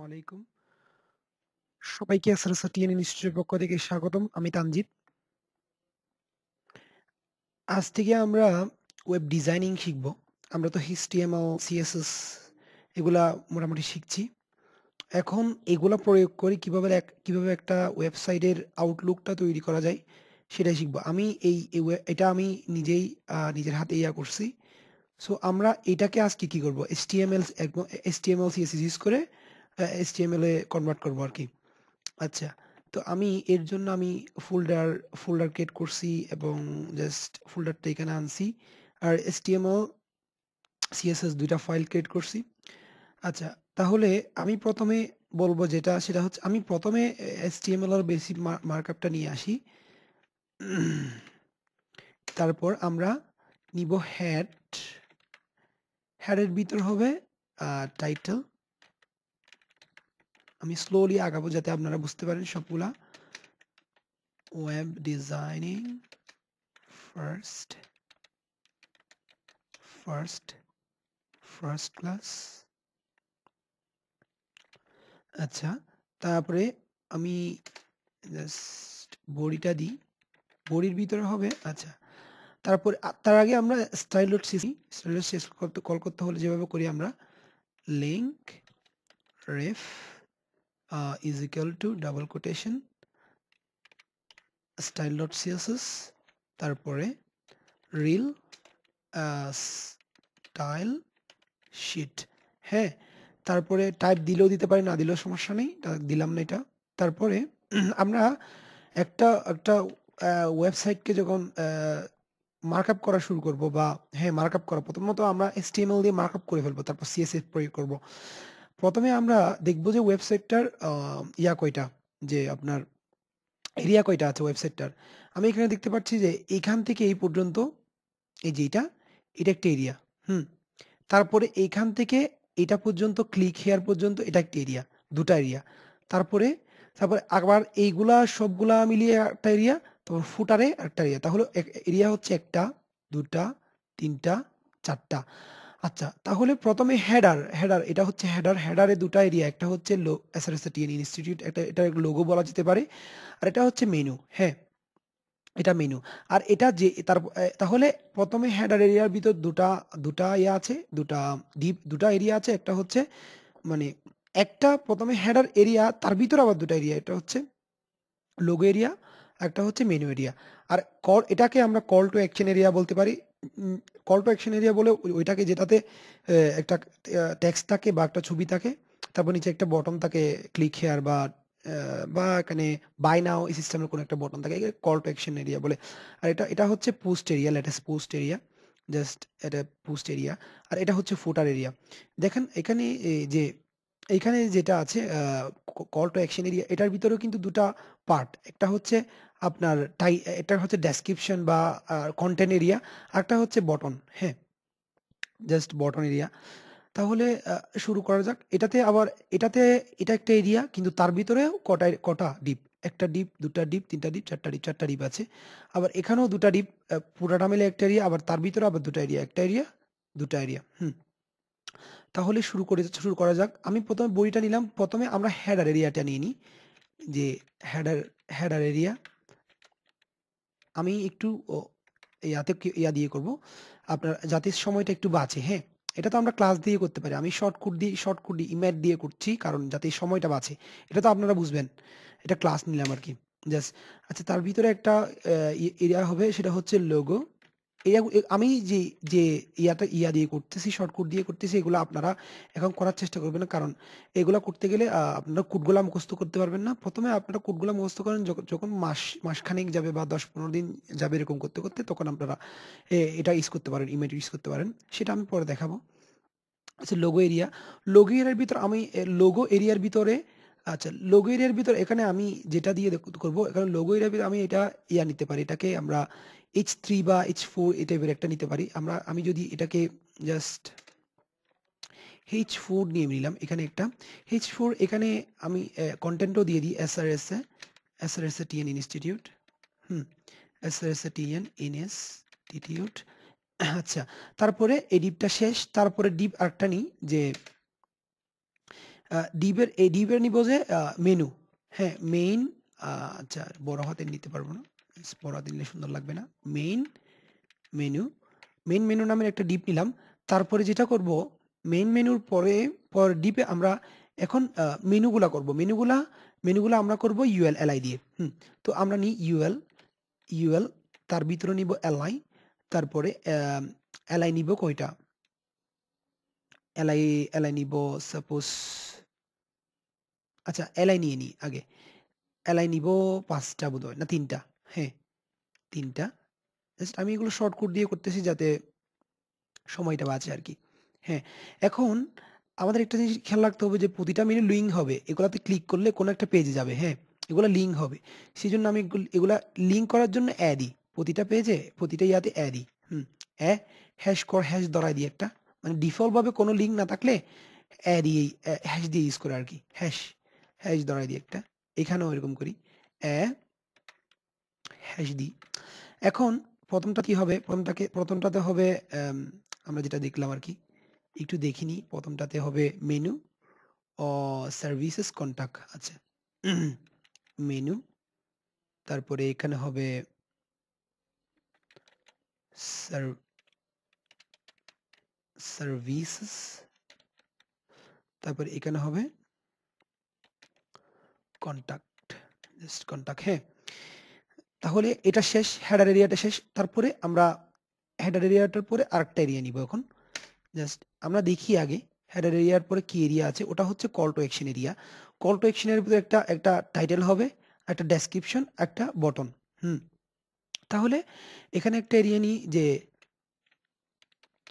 আলাইকুম। সবাইকে SRS TN ইনস্টিটিউটের পক্ষ থেকে স্বাগতম। আমি তানজিদ। আজ থেকে আমরা ওয়েব ডিজাইনিং শিখব। আমরা তো HTML, CSS এগুলা মোটামুটি শিখছি। এখন এগুলা প্রয়োগ করে কিভাবে একটা ওয়েবসাইটের আউটলুকটা তৈরি করা যায় সেটাই শিখব। আমি এটা আমি নিজেই নিজের হাতে করছি। সো আমরা এটাকে আজকে কি করব? HTML, CSS ইউজ করে HTML এ কনভার্ট করব আরকি। আচ্ছা। তো এর জন্য আমি ফোল্ডার ক্রিয়েট করছি এবং জাস্ট ফোল্ডারটা এখানে আনছি। আর HTML, CSS ২ টা ফাইল ক্রিয়েট করছি। আচ্ছা, তাহলে আমি ১ম এ বলবো সেটা হচ্ছে আমি ১ম এ HTML এর বেসিক মার্কআপটা নিয়ে আসি। তারপর আমরা নিব হেড। হেডের ভিতর হবে টাইটেল। আমি স্লোলি আগাবো যাতে আপনারা বুঝতে পারেন সবগুলা। Web designing first class. আচ্ছা, তারপরে আমি জাস্ট বডিটা দিই। বডির ভিতরে হবে আচ্ছা। তার আগে আমরা স্টাইল.css কল করতে হলে যেভাবে করি আমরা link ref is equal to double quotation স্টাইল.css তারপরে রিল স্টাইল শিট। হ্যাঁ, তারপরে টাইপ দিলেও দিতে পারি, না দিলেও সমস্যা নেই। দিলাম না এটা। তারপরে আমরা একটা একটা ওয়েবসাইটকে যখন মার্কআপ করা শুরু করব বা মার্কআপ করা প্রথমত আমরা HTML দিয়ে মার্কআপ করে ফেলবো, তারপর CSS প্রয়োগ করব। প্রথমে আমরা দেখব যে ওয়েবসাইটটার কয়টা, যে আপনার এরিয়া কয়টা আছে ওয়েবসাইটটার। আমি এখানে দেখতে পাচ্ছি যে এইখান থেকে এই পর্যন্ত এই যে এটা একটা এরিয়া। হুম। তারপরে এইখান থেকে এটা পর্যন্ত ক্লিক হেয়ার পর্যন্ত এটা একটা এরিয়া, ২ টা এরিয়া। তারপরে আবার এইগুলা সবগুলা মিলিয়ে একটা এরিয়া, তারপর ফুটারে একটা এরিয়া। তাহলে এরিয়া হচ্ছে ১ টা, ২ টা, ৩ টা, ৪ টা। আচ্ছা, তাহলে ১ম এ হেডার এটা হচ্ছে হেডার। হেডারে ২ টা এরিয়া, একটা হচ্ছে SRSTN ইনস্টিটিউট, এটা লোগো বলা যেতে পারে। আর এটা হচ্ছে মেনু। হ্যাঁ, এটা মেনু। আর এটা যে তাহলে ১ম এ হেডার এরিয়ার ভিতর দুটা আছে, ২ টা এরিয়া আছে। একটা হচ্ছে মানে একটা ১ম এ হেডার এরিয়া, তার ভিতরে আবার ২ টা এরিয়া। একটা হচ্ছে লোগো এরিয়া, একটা হচ্ছে মেনু এরিয়া। আর এটাকে আমরা কল টু অ্যাকশন এরিয়া বলতে পারি। কল টু অ্যাকশন এরিয়া বলে ওইটাকে যেটাতে একটা টেক্সট থাকে বা একটা ছবি থাকে, তারপর নিচে একটা বটন থাকে, ক্লিক হেয়ার বা এখানে বাই নাও এই সিস্টেমের কোনো একটা বটন থাকে, কল টু অ্যাকশন এরিয়া বলে। আর এটা হচ্ছে post area, latest post area, just এটা পোস্ট এরিয়া। আর এটা হচ্ছে ফুটার এরিয়া। দেখেন এখানে যে এইখানে যেটা আছে কল টু অ্যাকশন এরিয়া, এটার ভিতরেও কিন্তু ২ টা পার্ট। একটা হচ্ছে আপনার এটা হচ্ছে ডেসক্রিপশন বা কনটেন্ট এরিয়া। আরেকটা হচ্ছে বটন। হ্যাঁ, জাস্ট বটন এরিয়া। তাহলে শুরু করা যাক। এটাতে এটা একটা এরিয়া, কিন্তু তার ভিতরেও কটা ডিপ? ১ টা ডিপ, ২ টা ডিপ, ৩ টা ডিপ, ৪ টা ডিপ, ৪ টা ডিপ আছে। আবার এখানেও ২ টা ডিপ, পুরাটা মিলে একটা এরিয়া, আবার তার ভিতরে আবার ২ টা এরিয়া। ১ টা এরিয়া, ২ টা এরিয়া। তাহলে শুরু করা যাক। আমি ১ম এ বইটা নিলাম। ১ম এ আমরা হেডার এরিয়াটা নিয়ে নিই। যে হেডার এরিয়া আমি একটু ইয়া দিয়ে করব। আপনার যাতে সময়টা একটু বাঁচে, হ্যাঁ? এটা তো আমরা ক্লাস দিয়ে করতে পারি। আমি শর্টকাট দিয়ে ইমেজ দিয়ে করছি, কারণ যাতে সময়টা বাঁচে। এটা তো আপনারা বুঝবেন। এটা ক্লাস নিলাম আরকি। জাস্ট আচ্ছা, তার ভিতরে একটা এরিয়া হবে, সেটা হচ্ছে লোগো। আমি যে দিয়ে করতেছি, শর্টকাট দিয়ে করতেছি, এগুলো আপনারা এখন করার চেষ্টা করবেন না। কারণ এগুলা করতে গেলে আপনারা কোডগুলা মুখস্থ করতে পারবেন না। ১ম এ আপনারা কোডগুলা মুখস্থ করেন যখন মাসখানেক যাবে বা ১০-১৫ দিন যাবে এরকম করতে, তখন আপনারা এটা ইউজ করতে পারেন, ইমেজ ইউজ করতে পারেন। সেটা আমি পরে দেখাবো। আচ্ছা, লোগো এরিয়া। লোগো এরিয়ার ভিতর আমি লোগো এরিয়ার ভিতরে আচ্ছা, লোগো এরিয়ার ভিতরে এখানে আমি যেটা দিয়ে করব, এখানে লোগো এরিয়ার ভিতরে আমি এটা নিতে পারি। এটাকে আমরা H3 বা H4 এই টাইপের একটা নিতে পারি। আমি যদি এটাকে জাস্ট H4 নিয়ে নিলাম এখানে একটা। H4 এখানে আমি কনটেন্টও দিয়ে দিই SRS TN institute. SRS TN institute. আচ্ছা, তারপরে এই ডিপটা শেষ। তারপরে ডিপ আরেকটা নিই, যে ডিভের নিব যে মেনু। হ্যাঁ, মেইন। আচ্ছা, বড় হাতের নিতে পারবো না, বড় হাতে নিলে সুন্দর লাগবে না। মেনু মেইন মেনু নামের একটা ডিপ নিলাম। তারপরে যেটা করব, মেইন মেনুর পর ডিপে আমরা এখন মেনুগুলা করব। মেনুগুলা আমরা করব ইউএল এলআই দিয়ে। তো আমরা নিই ইউএল, তার ভিতরে নিব এলআই। তারপরে এলআই নিব কয়টা, এলআই এলআই নিব সাপোজ, আচ্ছা এলআই নিয়ে নিই আগে। এলআই নিব 5টা বোধহয়, না 3টা। হ্যাঁ, 3টা। জাস্ট আমি এগুলো শর্ট কোড দিয়ে করতেছি যাতে সময়টা বাঁচে আরকি। হ্যাঁ, এখন আমাদের একটা জিনিস খেয়াল রাখতে হবে যে প্রতিটা মেনু লিঙ্ক হবে। এগুলাতে ক্লিক করলে কোনো একটা পেজে যাবে। হ্যাঁ, এগুলা লিঙ্ক হবে। সেজন্য আমি এগুলা লিঙ্ক করার জন্য দিই। প্রতিটা পেজে, প্রতিটা ইয়াতে দিই। অ্যা হ্যাশ ধরায় দিই একটা। মানে ডিফল্ট ভাবে কোনো লিঙ্ক না থাকলে দিয়েই হ্যাশ দিয়ে ইউজ করে আরকি। হ্যাশ ধরায় দিই একটা। এখানেও এরকম করি। অ্যা হ্যাশ দিই। এখন ১ম টা কি হবে? ১ম টাতে হবে আমরা যেটা দেখলাম আরকি। একটু দেখে নিই। ১ম টাতে হবে মেনু ও সার্ভিসেস কন্টাক্ট। আচ্ছা। মেনু, তারপরে এখানে হবে সার্ভিসেস, তারপরে এখানে হবে কন্টাক্ট। Just contact. হ্যাঁ, তাহলে এটা শেষ, হেডার এরিয়াটা শেষ। তারপরে আমরা হেডার এরিয়াটার পরে আরেকটা এরিয়া নিব এখন। জাস্ট আমরা দেখি আগে হেডার এরিয়ার পরে কি এরিয়া আছে। ওটা হচ্ছে call to action area. Call to অ্যাকশনের ভিতরে একটা টাইটেল হবে, একটা ডেসক্রিপশন, একটা বটন। তাহলে এখানে একটা এরিয়া নিই, যে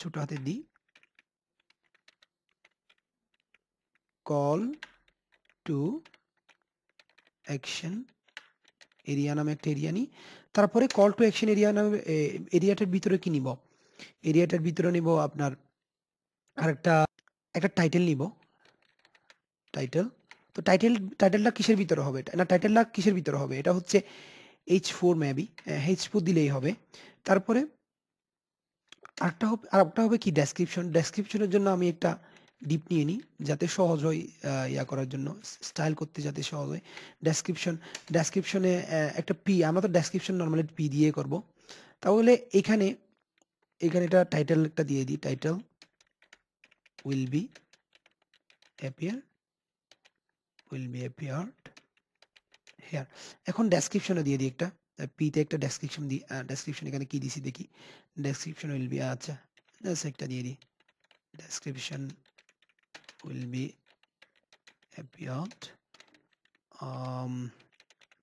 ছোট হাতে দিই, কল টু অ্যাকশন এরিয়া নামে একটা এরিয়া নিই। তারপরে কল টু অ্যাকশন এরিয়া নামে এরিয়াটার ভিতরে কি নিব? এরিয়াটার ভিতরে নিব আপনার একটা টাইটেল নিব। টাইটেল। তো টাইটেলটা কিসের ভিতরে হবে? টাইটেলটা কিসের ভিতরে হবে? এটা হচ্ছে H4 মেবি। H4 দিলেই হবে। তারপরে আরেকটা হবে কি ডেসক্রিপশন। ডেসক্রিপশনের জন্য আমি একটা ডিপ নিয়ে নিই যাতে সহজ হয়, ইয়া করার জন্য, স্টাইল করতে যাতে সহজ হয়। ডেসক্রিপশনে একটা পি, আমরা তো ডেসক্রিপশন নরমালি পি দিয়ে করব। তাহলে এখানে এটা টাইটেল একটা দিয়ে দিই। Title will be appeared here. এখন ডেসক্রিপশনে দিয়ে দিই একটা, পিতে একটা ডেসক্রিপশন দিই। ডেসক্রিপশন এখানে কি দিছি দেখি। ডেসক্রিপশন উইল বি, আচ্ছা জাস্ট একটা দিয়ে দিই। ডেসক্রিপশন উইল বি অ্যাপিয়ার্ড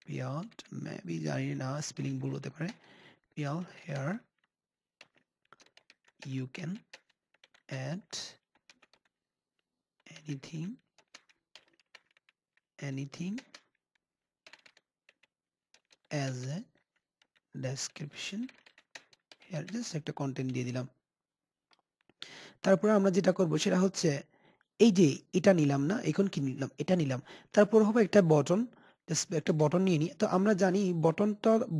পিয়ার্ড মেবি, জানি না, স্পেলিং ভুল হতে পারে। পিয়াল here you can add anything as a description here. Just একটা কন্টেন্ট দিয়ে দিলাম। তারপরে আমরা যেটা করব সেটা হচ্ছে এই যে এটা নিলাম না, এখন কি নিলাম? এটা নিলাম। তারপর হবে একটা বটন। জাস্ট একটা বটন নিয়ে নিই। তো আমরা জানি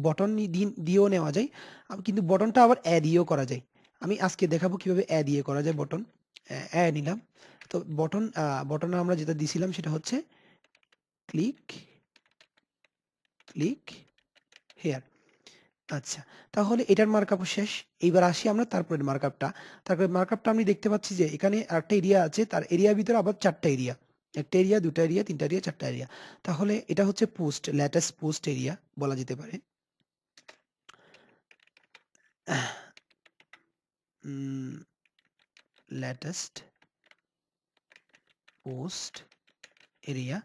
বটন দিয়েও নেওয়া যায়। কিন্তু বটনটা আবার দিয়েও করা যায়। আমি আজকে দেখাবো কিভাবে দিয়ে করা যায় বটন। নিলাম। তো বটনে আমরা যেটা দিছিলাম সেটা হচ্ছে ক্লিক হেয়ার। আচ্ছা, তাহলে এটার মার্কআপ শেষ। এইবার আসি আমরা তারপরের মার্কআপটা। তারপরে মার্কআপটা আমি দেখতে পাচ্ছি যে এখানে আরেকটা এরিয়া আছে, তার এরিয়ার ভিতরে আবার 4টা এরিয়া। একটা এরিয়া, 2টা এরিয়া, 3টা এরিয়া, 4টা এরিয়া। তাহলে এটা হচ্ছে লেটেস্ট পোস্ট এরিয়া বলা যেতে পারে। Latest post area.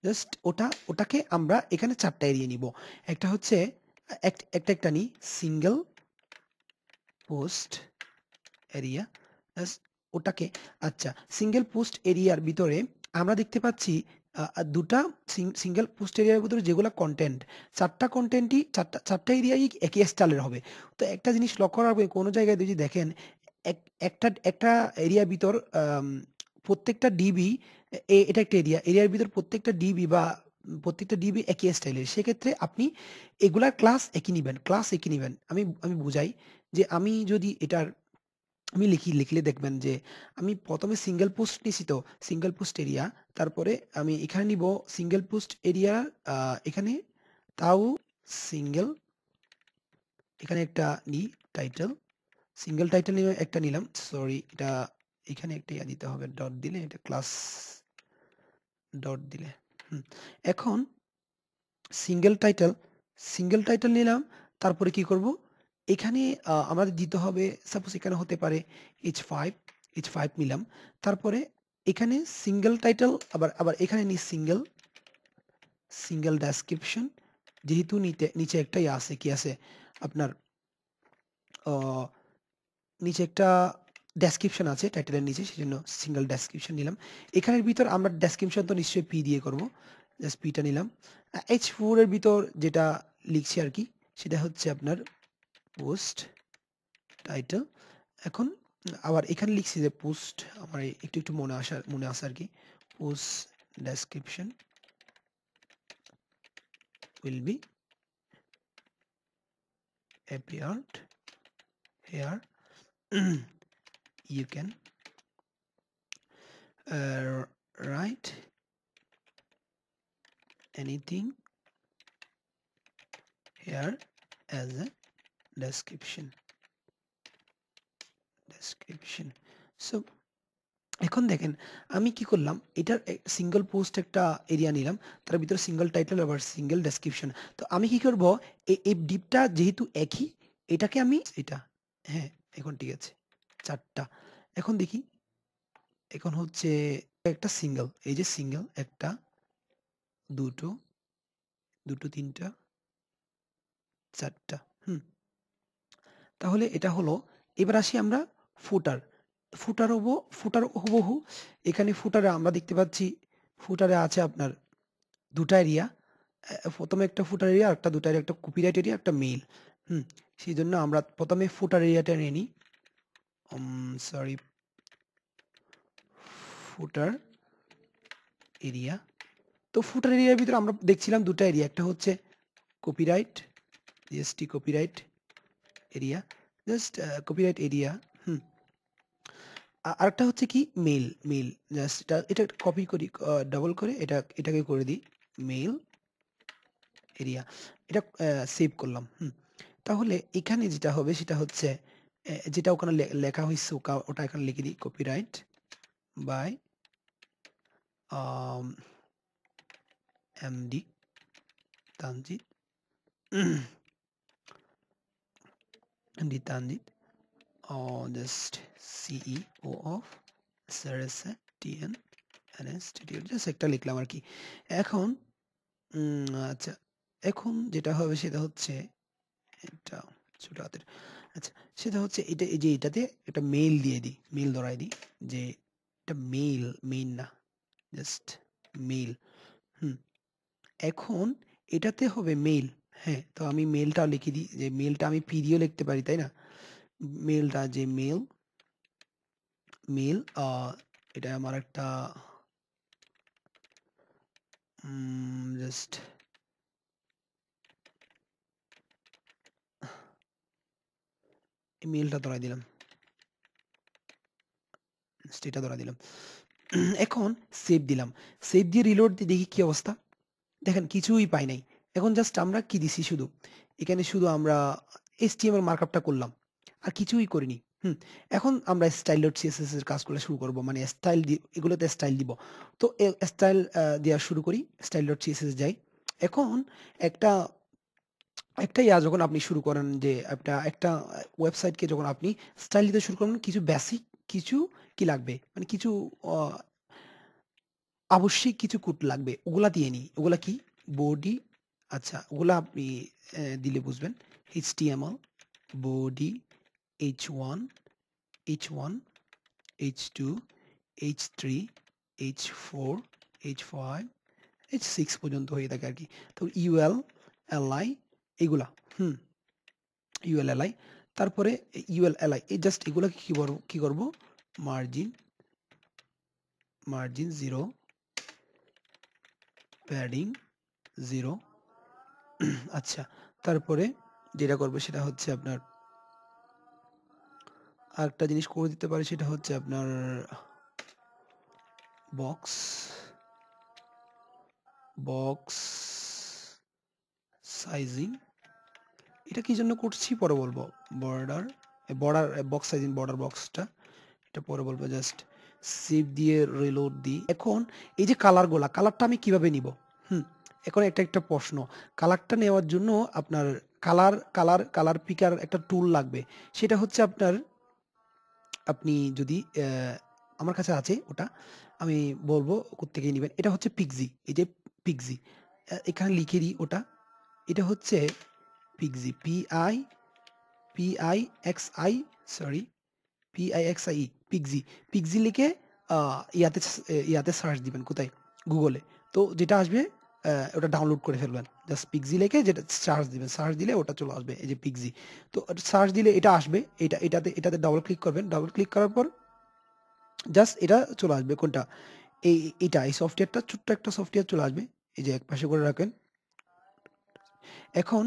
জাস্ট ওটাকে আমরা এখানে 4টা এরিয়া নিব। একটা হচ্ছে একটা নিই, সিঙ্গেল পোস্ট এরিয়া। ওটাকে, আচ্ছা, সিঙ্গেল পোস্ট এরিয়ার ভিতরে আমরা দেখতে পাচ্ছি দুটা সিঙ্গেল পোস্ট এরিয়ার ভিতরে যেগুলো কন্টেন্ট, 4টা কন্টেন্টই 4টা এরিয়াই একই স্টাইলের হবে। তো একটা জিনিস লক্ষ্য রাখবেন, কোনো জায়গায় যদি দেখেন একটা এরিয়ার ভিতর প্রত্যেকটা ডিবি, এটা একটা এরিয়ার ভিতর প্রত্যেকটা ডিবি বা প্রত্যেকটা ডিবি একই স্টাইলের, সেক্ষেত্রে আপনি এগুলার ক্লাস একই নিবেন। আমি বুঝাই যে আমি যদি এটার আমি লিখলে দেখবেন যে আমি প্রথমে সিঙ্গেল পোস্ট নিছি, তো সিঙ্গেল পোস্ট এরিয়া, তারপরে আমি এখানে নিব সিঙ্গেল পোস্ট এরিয়া, এখানে তাও সিঙ্গেল, এখানে একটা নি টাইটেল, সিঙ্গেল টাইটেল নিয়ে একটা নিলাম, সরি এটা এখানে একটা ইয়া দিতে হবে, ডট দিলে এটা ক্লাস ডট দিলে। এখন সিঙ্গেল টাইটেল নিলাম, তারপরে কি করব, এখানে আমাদের দিতে হবে, সাপোজ এখানে হতে পারে h5 নিলাম, তারপরে এখানে সিঙ্গেল টাইটেল, আবার আবার এখানে নি সিঙ্গেল ডেসক্রিপশন, যেহেতু নিচে একটা ইয়ে আছে, কি আছে আপনার নিচে একটা ডেসক্রিপশন আছে টাইটেলের নিচে, সেজন্য সিঙ্গেল ডেসক্রিপশন নিলাম। এখানের ভিতর আমরা ডেসক্রিপশন তো নিশ্চয়ই পি দিয়ে করব, জাস্ট পিটা নিলাম। h4 এর ভিতর যেটা লিখছি আর কি, সেটা হচ্ছে আপনার পোস্ট টাইটেল। এখন আবার এখানে লিখছি যে পোস্ট, আমার একটু একটু মনে আসে আর কি, post description will be appeared here. You can write anything here as a description. So এখন দেখেন আমি কি করলাম, এটার সিঙ্গেল পোস্ট একটা এরিয়া নিলাম, তার ভিতরে সিঙ্গেল টাইটেল আবার সিঙ্গেল ডেসক্রিপশন। তো আমি কি করব, এই ডিপটা যেহেতু একই, এটাকে আমি এটা, হ্যাঁ এখন ঠিক আছে, 4টা। এখন দেখি, এখন হচ্ছে একটা সিঙ্গেল, এই যে সিঙ্গেল, একটা, দুটো, 3টা, 4টা। তাহলে এটা হলো। এবার আসি আমরা ফুটার। ফুটার হুবহু এখানে ফুটারে আমরা দেখতে পাচ্ছি, ফুটারে আছে আপনার 2টা এরিয়া। প্রথমে একটা ফুটার এরিয়া, একটা 2টা এরিয়া, একটা কপিরাইট এরিয়া, একটা মেইল। সেইজন্য আমরা প্রথমে ফুটার এরিয়াটা নিয়ে নিই। সরি, ফুটার এরিয়া। তো ফুটার এরিয়ার ভিতরে আমরা দেখছিলাম 2টা এরিয়া, একটা হচ্ছে copyright, GST copyright area, just copyright area. আরেকটা হচ্ছে কি মেইল, জাস্ট এটা কপি করি, ডাবল করে এটাকে করে দিই মেইল এরিয়া, এটা সেভ করলাম। তাহলে এখানে যেটা হবে সেটা হচ্ছে যেটা ওখানে লেখা হয়েছে ওটা এখানে লিখে দিই, copyright by MD Tanjid, MD Tanjid, just CEO of SRSA TN institute, just একটা লিখলাম আর কি। এখন আচ্ছা, এখন যেটা হবে সেটা হচ্ছে এটা ছোট হাতের, আচ্ছা সেটা হচ্ছে এটা, এই যে এটাতে একটা মেইল দিয়ে দিই, মেইল ধরাই দিই যে এটা মেইন না, জাস্ট মেইল। এখন এটাতে হবে মেইল। হ্যাঁ, তো আমি মেইলটা লিখে দিই, যে মেইলটা আমি পিডিও লিখতে পারি তাই না, মেইলটা যে মেইল এটা আমার একটা জাস্ট মেইলটা ধরাই দিলাম, এটা ধরা দিলাম। এখন সেভ দিলাম, সেভ দিয়ে রিলোড দিয়ে দেখি কি অবস্থা। দেখেন কিছুই পাই নাই। এখন জাস্ট আমরা কি দিছি, শুধু এখানে শুধু আমরা HTML মার্কআপটা করলাম, আর কিছুই করিনি। এখন আমরা স্টাইল ডট সিএসএস এর কাজগুলো শুরু করব, মানে স্টাইল এগুলোতে স্টাইল দিব। তো স্টাইল দেওয়া শুরু করি, স্টাইল ডট সিএসএস যাই। এখন একটা একটা ইয়া যখন আপনি শুরু করেন, যে একটা ওয়েবসাইটকে যখন আপনি স্টাইল দিতে শুরু করেন, কিছু বেসিক কিছু কি লাগবে, মানে কিছু আবশ্যিক কিছু কোড লাগবে, ওগুলা দিয়ে নিই। ওগুলা কি? বডি, আচ্ছা ওগুলা আপনি দিলে বুঝবেন। HTML body, H1, H1, H2, H3, H4, H5, H6 পর্যন্ত হয়ে থাকে আর কি। তো UL, LI এগুলা, UL, LI, তারপরে UL, LI, এই জাস্ট এগুলাকে কি করব, মার্জিন 0, প্যাডিং 0। আচ্ছা, তারপরে যেটা করবে সেটা হচ্ছে আপনার আরেকটা জিনিস করে দিতে পারি, সেটা হচ্ছে আপনার বক্স বক্স সাইজিং। এটা কি জন্য করছি পরে বলবো। Border border box sizing, border বক্সটা এটা পরে বলবো। জাস্ট সেভ দিয়ে রিলোড দিই। এখন এই যে কালারটা আমি কিভাবে নিব? এখন একটা প্রশ্ন। কালারটা নেওয়ার জন্য আপনার কালার পিকার একটা টুল লাগবে। সেটা হচ্ছে আপনার, আপনি যদি আমার কাছে আছে ওটা, আমি বলবো কোত্থেকে নিবেন। এটা হচ্ছে পিক্সি। এই যে পিক্সি, এখানে লিখে দিই ওটা। এটা হচ্ছে Pixie, PIXI, sorry, PIXIE, Pixie. Pixie লিখে ইয়াতে সার্চ দিবেন। কোথায়? গুগলে। তো যেটা আসবে ওটা ডাউনলোড করে ফেলবেন। জাস্ট পিক্সি লিখে যেটা সার্চ দিবেন, সার্চ দিলে ওটা চলে আসবে, এই যে পিক্সি। তো সার্চ দিলে এটা আসবে। এটাতে ডাবল ক্লিক করবেন। ডাবল ক্লিক করার পর জাস্ট এটা চলে আসবে। কোনটা? এই সফটওয়্যারটা, ছোট্ট একটা সফটওয়্যার চলে আসবে। এই যে একপাশে করে রাখেন। এখন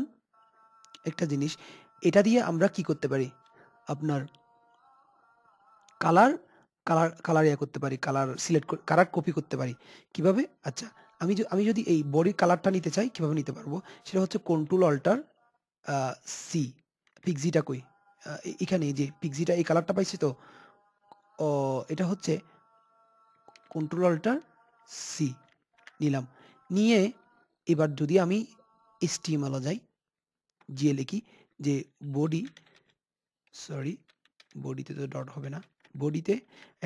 একটা জিনিস, এটা দিয়ে আমরা কি করতে পারি? আপনার কালার কালার ইয়া করতে পারি, কালার সিলেক্ট করে কালার কপি করতে পারি। কিভাবে? আচ্ছা, আমি যদি এই বডির কালারটা নিতে চাই, কিভাবে নিতে পারবো? সেটা হচ্ছে কন্ট্রোল অল্টার সি। পিক্সিটা কই? এখানে এই যে পিক্সিটা, এই কালারটা পাইছি তো। ও, এটা হচ্ছে কন্ট্রোল অল্টার সি নিলাম। নিয়ে এবার যদি আমি HTML যাই, গিয়ে লিখি যে বডি, সরি, বডিতে তো ডট হবে না, বডিতে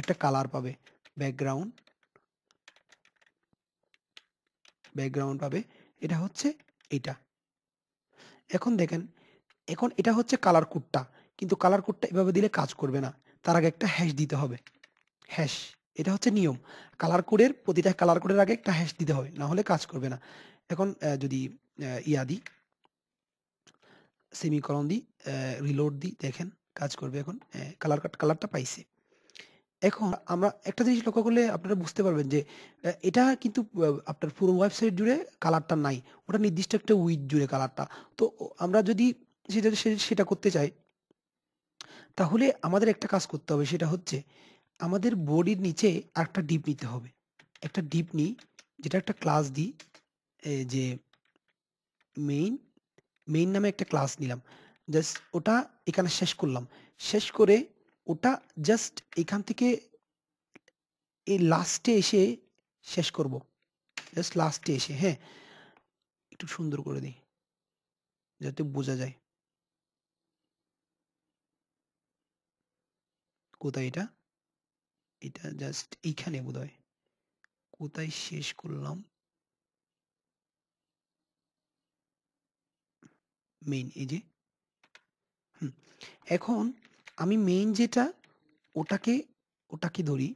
একটা কালার পাবে, ব্যাকগ্রাউন্ড পাবে। এটা হচ্ছে এটা। এখন দেখেন, এখন এটা হচ্ছে কালার কোডটা। কিন্তু কালার কোডটা এভাবে দিলে কাজ করবে না। তার আগে একটা হ্যাশ দিতে হবে। হ্যাশ, এটা হচ্ছে নিয়ম। প্রতিটা কালার কোডের আগে একটা হ্যাশ দিতে হবে, না হলে কাজ করবে না। এখন যদি ইয়া দিই, সেমিকলন দিই, রিলোড দিই, দেখেন কাজ করবে। এখন কালারটা পাইছে। এখন আমরা একটা জিনিস লক্ষ্য করলে আপনারা বুঝতে পারবেন যে এটা কিন্তু আপনার পুরো ওয়েবসাইট জুড়ে কালারটা নাই। ওটা নির্দিষ্ট একটা উইডথ জুড়ে কালারটা। তো আমরা যদি সেটা করতে চাই, তাহলে আমাদের একটা কাজ করতে হবে। সেটা হচ্ছে আমাদের বডির নিচে আরেকটা ডিপ নিতে হবে। একটা ডিপ নিই, যেটা একটা ক্লাস দিই, যে মেইন নামে একটা ক্লাস নিলাম। জাস্ট ওটা এখানে শেষ করলাম। শেষ করে ওটা জাস্ট এখান থেকে এই লাস্টে এসে শেষ করব। জাস্ট লাস্টে এসে, হ্যাঁ, একটু সুন্দর করে দিই যাতে বোঝা যায়। কোথায় এটা? এটা জাস্ট এইখানে বোধহয়। কোথায় শেষ করলাম? মেইন, এই যে। হুম। এখন আমি মেইন যেটা, ওটাকে ওটাকে ধরি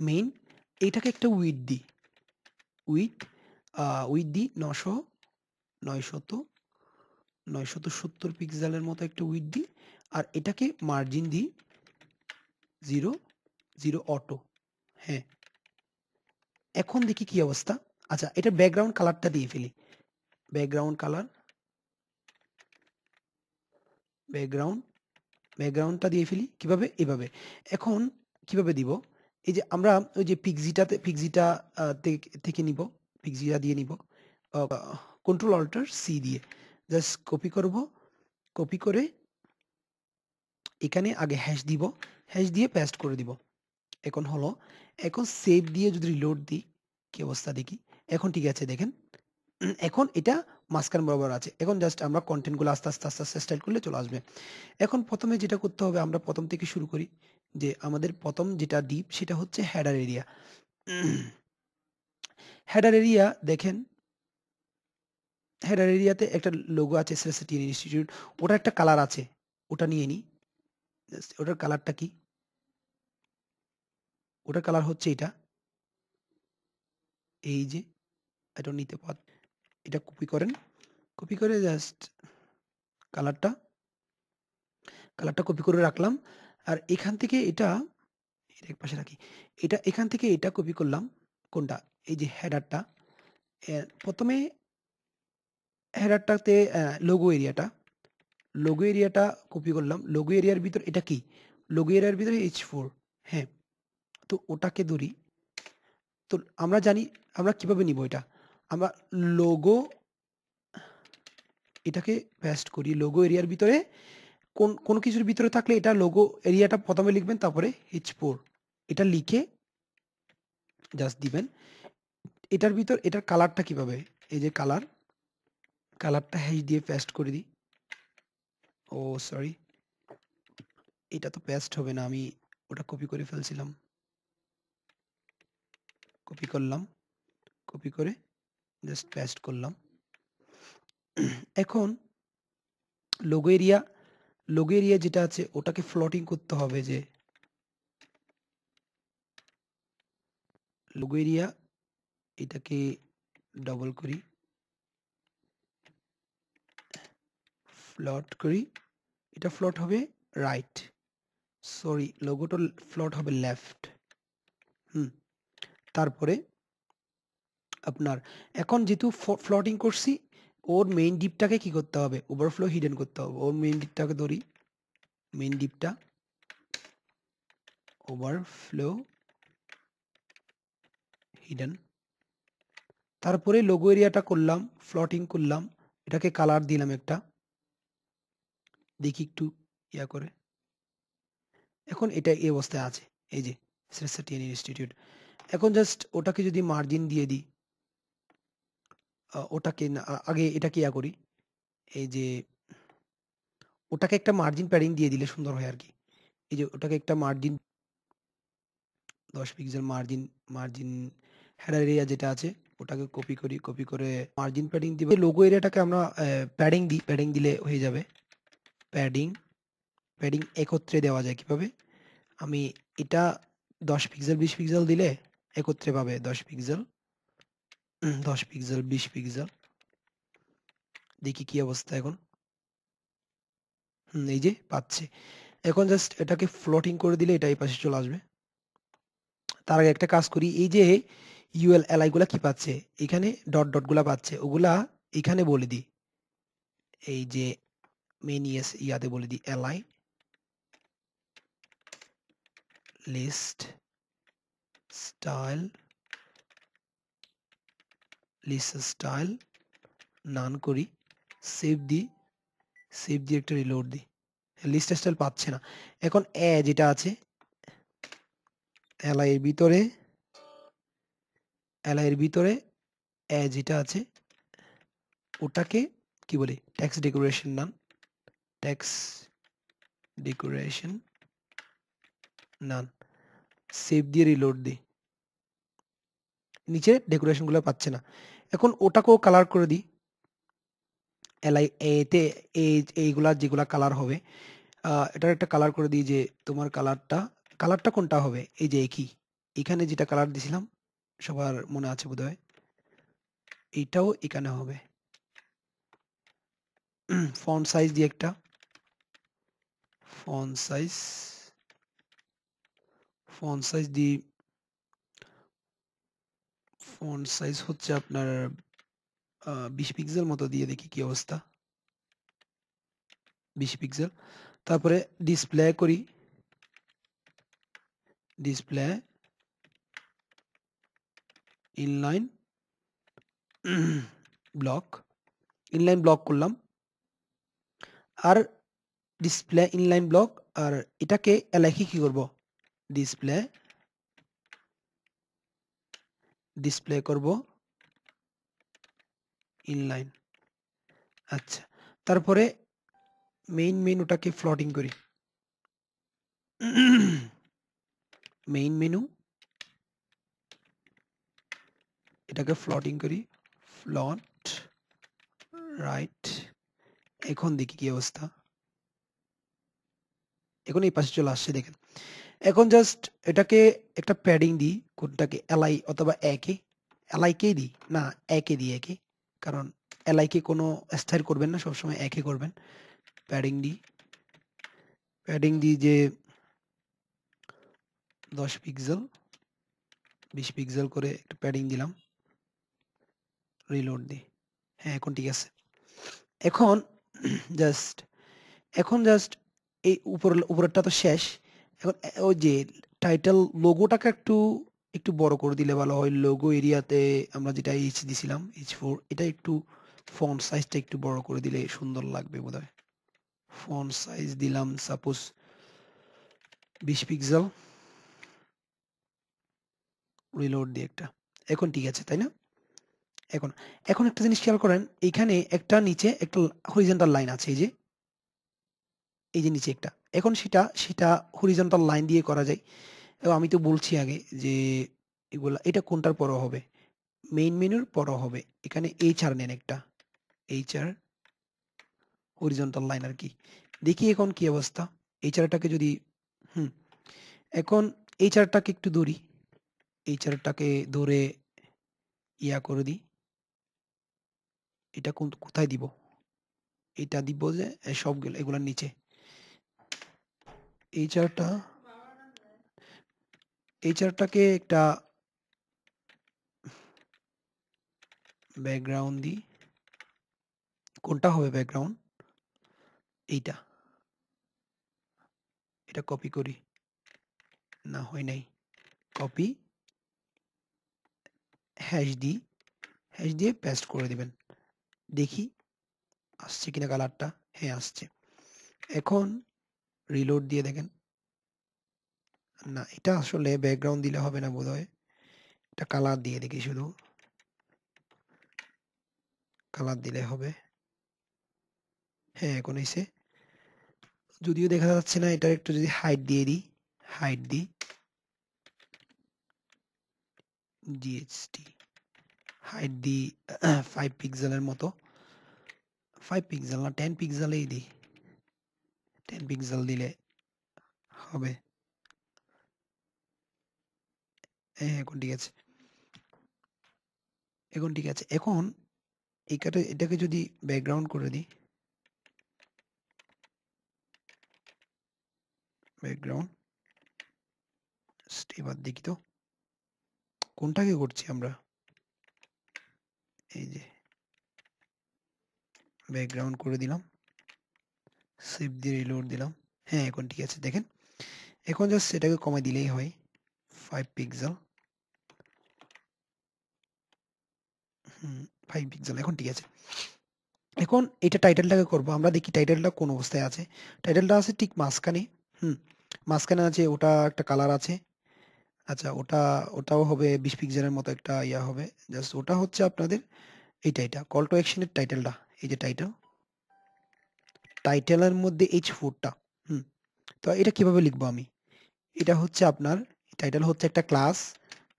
মেইন। এইটাকে একটা উইথ দিই, উইথ উইথ দিই 970 পিক্সেলের মতো একটা উইথ দিই। আর এটাকে মার্জিন দিই 0 অটো। হ্যাঁ, এখন দেখি কি অবস্থা। আচ্ছা, এটা ব্যাকগ্রাউন্ড কালারটা দিয়ে ফেলি। ব্যাকগ্রাউন্ড কালার, ব্যাকগ্রাউন্ডটা দিয়ে ফেলি। কিভাবে? এভাবে। এখন কিভাবে দিব? এই যে আমরা ওই যে পিক্সিটা থেকে নিব, পিক্সিটা দিয়ে নিব কন্ট্রোল অল্টার সি দিয়ে। জাস্ট কপি করব। কপি করে এখানে আগে হ্যাশ দিব, হ্যাশ দিয়ে পেস্ট করে দিব। এখন হলো, এখন সেভ দিয়ে যদি রিলোড দিই, কি অবস্থা দেখি। এখন ঠিক আছে, দেখেন। এখন এটা মাঝখান বরাবর আছে। এখন জাস্ট আমরা কন্টেন্টগুলো আস্তে আস্তে আস্তে আস্তে স্টাইল করলে চলে আসবে। এখন প্রথমে যেটা করতে হবে, আমরা প্রথম থেকে শুরু করি। যে আমাদের প্রথম যেটা ডিপ, সেটা হচ্ছে হেডার এরিয়া। হেডার এরিয়া দেখেন, হেডার এরিয়াতে একটা লোগো আছে, এসএসসি ইনস্টিটিউট। ওটা একটা কালার আছে, ওটা নিয়ে নিই। ওটার কালারটা কি? ওটার কালার হচ্ছে এটা, এই যে। এটা নিতে পার, এটা কপি করেন। কপি করে জাস্ট কালারটা কালারটা কপি করে রাখলাম। আর এখান থেকে এটা এক পাশে রাখি। এখান থেকে এটা কপি করলাম। কোনটা? এই যে হেডারটা। প্রথমে হেডারটাতে লোগো এরিয়াটা, লোগো এরিয়াটা কপি করলাম, লোগো এরিয়ার ভিতর এটা কি, লোগো এরিয়ার ভিতরে H4, হ্যাঁ, তো ওটাকে ধরি। তো আমরা জানি আমরা কিভাবে নিব এটা, আমরা লোগো এটাকে পেস্ট করি লোগো এরিয়ার ভিতরে, কোন কিছুর ভিতরে থাকলে এটা লোগো এরিয়াটা প্রথমে লিখবেন, তারপরে H4 এটা লিখে জাস্ট দিবেন। এটার ভিতর এটার কালারটা কিভাবে, এই যে কালারটা হ্যাশ দিয়ে পেস্ট করে দিই। ও সরি, এটা তো পেস্ট হবে না, আমি ওটা কপি করে ফেলছিলাম। কপি করলাম, কপি করে জাস্ট পেস্ট করলাম। এখন লোগো এরিয়া যেটা আছে ওটাকে ফ্লোটিং করতে হবে, যে লোগো এরিয়া এটাকে ডবল করি, ফ্লট করি, এটা ফ্লট হবে রাইট, সরি লোগোটা ফ্লট হবে লেফট। তারপরে আপনার এখন যেহেতু ফ্লটিং করছি, ওর মেইন ডিপটাকে কি করতে হবে, ওভারফ্লো হিডেন করতে হবে। ওর মেইন ডিপটাকে ধরি, মেইন ডিপটা ওভারফ্লো হিডেন। তারপরে লোগো এরিয়াটা করলাম, ফ্লটিং করলাম, এটাকে কালার দিলাম একটা, দেখি একটু ইয়া করে। এখন এটা এই অবস্থায় আছে, এই যে SRSTN ইনস্টিটিউট। এখন জাস্ট ওটাকে যদি মার্জিন দিয়ে দিই, ওটাকে আগে এটাকে ইয়া করি, এই যে ওটাকে একটা মার্জিন প্যাডিং দিয়ে দিলে সুন্দর হয় আর কি। এই যে ওটাকে একটা margin 10 pixel margin header area যেটা আছে ওটাকে কপি করি, কপি করে মার্জিন প্যাডিং দিব। লোগো এরিয়াটাকে আমরা প্যাডিং দিই, প্যাডিং দিলে হয়ে যাবে। প্যাডিং একত্রে দেওয়া যায় কিভাবে, আমি এটা 10 পিক্সেল 20 পিক্সেল দিলে একত্রে পাবে 10 পিক্সেল 10 পিক্সেল 20 পিক্সেল। দেখি কি অবস্থা এখন। এই যে পাচ্ছে। এখন জাস্ট এটাকে ফ্লোটিং করে দিলে এটা এই পাশে চলে আসবে। তার আগে একটা কাজ করি, এই যে ULLI গুলা কি পাচ্ছে, এখানে ডট ডট গুলা পাচ্ছে, ওগুলা এখানে বলে দিই, এই যে মেন ইয়াতে বলে দিই li লিস্ট স্টাইল নান করি, সেভ দিয়ে একটা রিলোড দিই। লিস্ট স্টাইল পাচ্ছে না। এখন যেটা আছে li এর ভিতরে যেটা আছে ওটাকে কি বলি, টেক্সট ডেকোরেশন নান, সেভ দিয়ে রিলোড দিই। নিচে ডেকোরেশন গুলো পাচ্ছে না। এখন ওটাকেও কালার করে দিই, এতে এইগুলা যেগুলা কালার হবে, এটার একটা কালার করে দিই, যে তোমার কালারটা কোনটা হবে, এই যে এখানে যেটা কালার দিছিলাম সবার মনে আছে বোধহয়, এইটাও এখানে হবে। ফন্ট সাইজ দিয়ে একটা ফন্ট সাইজ হচ্ছে আপনার 20 পিক্সেল মতো দিয়ে দেখি কি অবস্থা। 20 পিক্সেল। তারপরে ডিসপ্লে করি, ডিসপ্লে ইনলাইন ব্লক করলাম, আর ডিসপ্লে ইনলাইন ব্লক, আর এটাকে এলাকি কি করব, ডিসপ্লে করব ইনলাইন। আচ্ছা, তারপরে মেইন ওটাকে ফ্লোটিং করি, মেইন মেনু এটাকে ফ্লোটিং করি, ফ্লট রাইট। এখন দেখি কি অবস্থা, এখন এই পাশে চলে আসছে দেখেন। এখন জাস্ট এটাকে একটা প্যাডিং দিই, কোনটাকে এলআই অথবা এলআইকেই দিই, না একে দিই, কারণ এলআইকে কোনো স্থায়ী করবেন না, সবসময় একে করবেন। প্যাডিং দিই যে 10 পিক্সেল 20 পিক্সেল করে একটা প্যাডিং দিলাম, রিলোড দিই। হ্যাঁ এখন ঠিক আছে। এখন জাস্ট এখন জাস্ট এই উপরেরটা তো শেষ। এখন ওই যে টাইটেল লোগোটাকে একটু একটু বড় করে দিলে ভালো হয়। লোগো এরিয়াতে আমরা যেটা এইচ দিছিলাম, H4, এটা একটু ফন্ট সাইজটা একটু বড় করে দিলে সুন্দর লাগবে বোধহয়। ফন্ট সাইজ দিলাম সাপোজ 20 পিক্সেল, রিলোড দিয়ে একটা। এখন ঠিক আছে, তাই না? এখন এখন একটা জিনিস খেয়াল করেন, এইখানে একটা নিচে একটা হরিজন্টাল লাইন আছে, এই যে নিচে একটা। এখন সেটা হরিজন্টাল লাইন দিয়ে করা যায়। এবং আমি তো বলছি আগে যে এটা কোনটার পরও হবে? মেইন মেনুর পরও হবে। এখানে HR নেন একটা। HR হরিজন্টাল লাইন আরকি। দেখি এখন কি অবস্থা? HRটাকে যদি হুম, এখন HRটাকে একটু ধরি। HRটাকে ধরে করে দিই। এটা কোথায় দিব? এটা দিব যে সবগুলো এগুলার নিচে। HRটা HRটাকে একটা ব্যাকগ্রাউন্ড দিই। কোনটা হবে ব্যাকগ্রাউন্ড? এইটা। এটা কপি করি। না, হয় নাই। কপি, হ্যাশ দিয়ে পেস্ট করে দিবেন। দেখি আসছে কিনা কালারটা। হ্যাঁ, আসছে। এখন রিলোড দিয়ে দেখেন। না, এটা আসলে ব্যাকগ্রাউন্ড দিলে হবে না বোধহয়। এটা কালার দিয়ে দেখি শুধু। কালার দিলে হবে। হ্যাঁ, এখন এসে যদিও দেখা যাচ্ছে না, এটা একটু যদি হাইট দিয়ে দিই, হাইট দিই, জিএসটি হাইট দিই 5 পিক্সেলের মতো। 5 পিক্সেল না, 10 পিক্সেলেই দিই। 10 পিক্সেল দিলে হবে। হ্যাঁ, এখন ঠিক আছে। এখন ঠিক আছে। এখন এটাকে যদি ব্যাকগ্রাউন্ড করে দিই, ব্যাকগ্রাউন্ড, এবার দেখি তো কোনটাকে করছি আমরা। এই যে ব্যাকগ্রাউন্ড করে দিলাম, সেভ দিয়ে রিলোড দিলাম। হ্যাঁ, এখন ঠিক আছে দেখেন। এখন জাস্ট সেটাকে কমাই দিলেই হয়। 5 পিক্সেল। হুম, 5 পিক্সেল এখন ঠিক আছে। এখন এটা টাইটেলটাকে করব। আমরা দেখি টাইটেলটা কোন অবস্থায় আছে। টাইটেলটা আছে ঠিক মাঝখানে। হুম, মাঝখানে আছে, ওটা একটা কালার আছে। আচ্ছা, ওটাও হবে 20 পিক্সেলের মতো একটা হবে। জাস্ট ওটা হচ্ছে আপনাদের এটা কল টু অ্যাকশনের টাইটেলটা। এই যে টাইটেলের মধ্যে H4টা। হুম, তো এটা কিভাবে লিখবো আমি? এটা হচ্ছে আপনার টাইটেল হচ্ছে একটা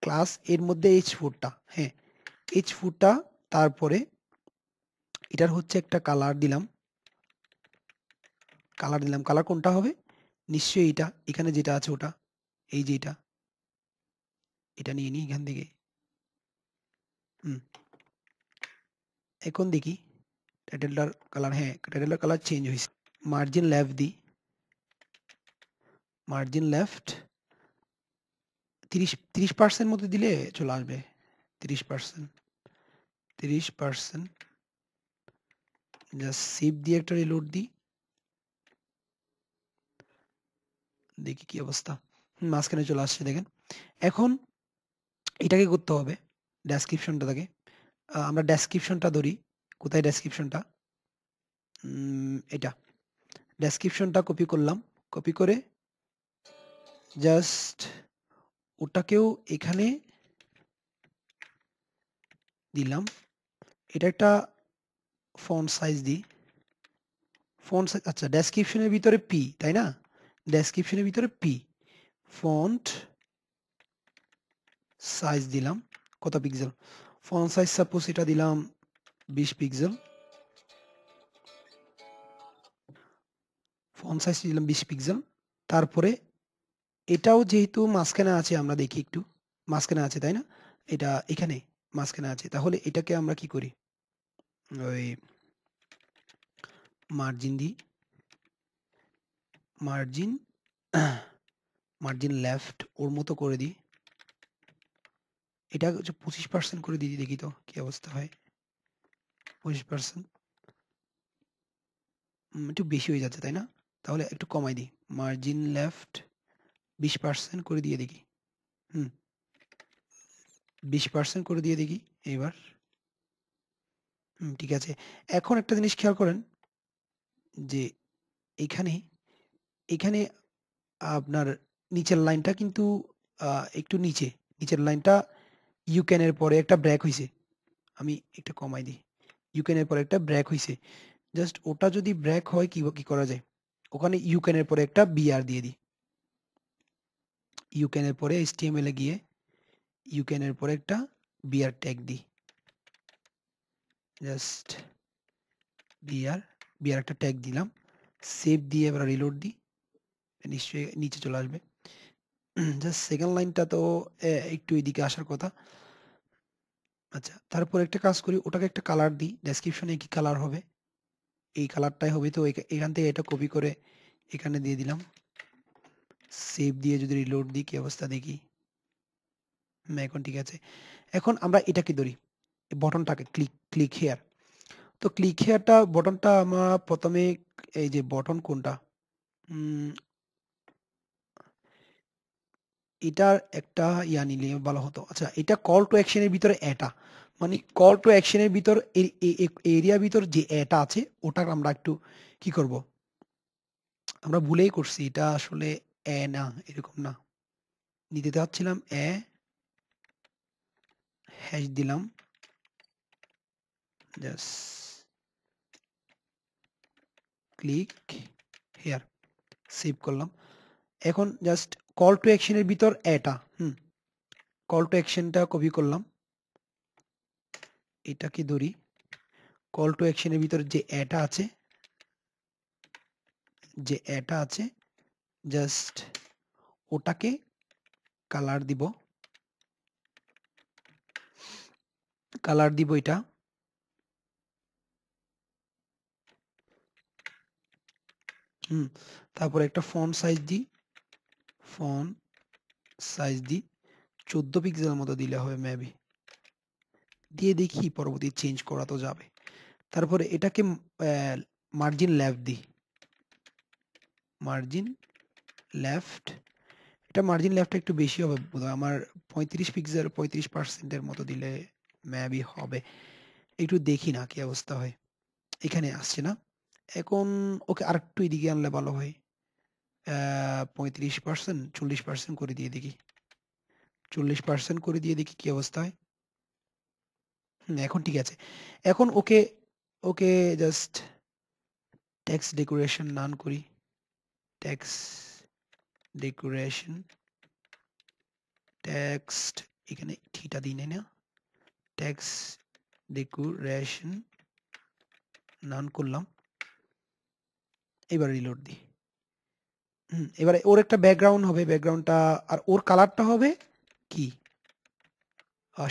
ক্লাস এর মধ্যে H4টা। হ্যাঁ, H4টা, তারপরে এটার হচ্ছে একটা কালার দিলাম। কালার কোনটা হবে? নিশ্চয়ই এটা, এখানে যেটা আছে ওটা। এই যে এটা নিয়ে নিই এখান থেকে। হুম, এখন দেখি টাইটেলটার কালার। হ্যাঁ, টাইটেলটার কালার চেঞ্জ হয়েছে। মার্জিন লেফট দিই। মার্জিন লেফট 30% মতো দিলে চলে আসবে। 30%, 30%। জাস্ট সেভ দিয়ে একটা রিলোড দিই। দেখি কি অবস্থা। মাঝখানে চলে আসছে দেখেন। এখন এটাকে করতে হবে ডেসক্রিপশনটা থেকে। আমরা ডেসক্রিপশনটা ধরি। কোথায় ডেসক্রিপশনটা? এটা ডেসক্রিপশনটা কপি করলাম। কপি করে জাস্ট ওটাকেও এখানে দিলাম। এটা একটা ফন্ট সাইজ দিই। ফন্ট সাইজ, আচ্ছা, ডেসক্রিপশনের ভিতরে পি, তাই না? ডেসক্রিপশনের ভিতরে পি, ফন্ট সাইজ দিলাম কত পিক্সেল? ফন্ট সাইজ সাপোজ এটা দিলাম 20 পিক্সেল। ফন্ট সাইজ দিলাম 20 পিক্সেল। তারপরে এটাও যেহেতু মাঝখানে আছে, আমরা দেখি একটু। মাঝখানে আছে, তাই না? এটা এখানে মাঝখানে আছে। তাহলে এটাকে আমরা কি করি? ওই মার্জিন দিই। মার্জিন মার্জিন লেফট ওর মতো করে দিই। এটা হচ্ছে 25% করে দিই, দেখি তো কি অবস্থা হয়। 25%। একটু বেশি হয়ে যাচ্ছে তাই না? তাহলে একটু কমাই দিই, মার্জিন লেফট 20% করে দিয়ে দেখি। 20% করে দিয়ে দেখি এইবার। ঠিক আছে। এখন একটা জিনিস খেয়াল করেন যে এইখানে এখানে আপনার নিচের লাইনটা কিন্তু একটু নিচের লাইনটা ইউক্যান এর পরে একটা ব্রেক হইছে। আমি একটু কমাই দিই। ইউক্যান এর পরে একটা ব্রেক হইছে। জাস্ট ওটা যদি ব্রেক হয় কি করা যায়? ওখানে ইউক্যান এর পরে একটা বিআর দিয়ে দিই। ইউক্যান এর পরে HTML এ গিয়ে ইউক্যান এর পরে একটা বিআর ট্যাগ দিই। জাস্ট বিআর একটা ট্যাগ দিলাম। সেভ দিয়ে এবার রিলোড দিই। নিশ্চয়ই নিচে চলে আসবে। জাস্ট সেকেন্ড লাইনটা তো একটু এদিকে আসার কথা। আচ্ছা, তারপর একটা কাজ করি, ওটাকে একটা কালার দিই। ডেসক্রিপশনে কি কালার হবে? এই কালারটাই হবে। তো এখান থেকে এটা কপি করে এখানে দিয়ে দিলাম। সেভ দিয়ে যদি রিলোড দিই কি অবস্থা দেখি। এখন ঠিক আছে। এখন আমরা এটাকে ধরি, বটনটাকে ক্লিক হেয়ার। তো ক্লিক হেয়ারটা বটনটা আমরা প্রথমে এই যে বটন কোনটা, এটার একটা নিলে ভালো হতো। আচ্ছা, এটা কল টু অ্যাকশনের ভিতরে এটা মানে কল টু অ্যাকশনের ভিতর এরিয়া ভিতর যে এটা আছে ওটা আমরা একটু কি করব, আমরা ভুলেই করছি, এটা আসলে না এরকম না, নিতে চাচ্ছিলাম হ্যাশ দিলাম, জাস্ট ক্লিক হেয়ার, সেভ করলাম। এখন জাস্ট কল টু অ্যাকশনের ভিতর এটা কল টু অ্যাকশনটা কপি করলাম, এটাকে ধরি, কল টু অ্যাকশনের ভিতর যে এটা আছে জাস্ট ওটাকে কালার দিব, এটা তারপর একটা ফন্ট সাইজ দিই 14 পিক্সেল মতো দিলে হবে মেবি, দিয়ে দেখি পরবর্তী চেঞ্জ করা তো যাবে। তারপরে এটাকে মার্জিন লেফট দিই, মার্জিন লেফট, এটা মার্জিন লেফট একটু বেশি হবে বোধহয় আমার, 35 পিক্সেল 35% মতো দিলে মেবি হবে। একটু দেখি না কি অবস্থা হয়, এখানে আসছে না। এখন ওকে আরেকটু এদিকে আনলে ভালো হয়, 35% 40% করে দিয়ে দেখি, 40% করে দিয়ে দেখি কি অবস্থা হয়। এখন ঠিক আছে। এখন okay okay just text decoration none করি, টেক্সট ডেকোরেশন, টেক্সট এখানে থিটা দিই না, টেক্সট ডেকোরেশন নান করলাম, এবার রিলোড দিই। এবারে ওর একটা ব্যাকগ্রাউন্ড হবে, ব্যাকগ্রাউন্ডটা আর ওর কালারটা হবে কি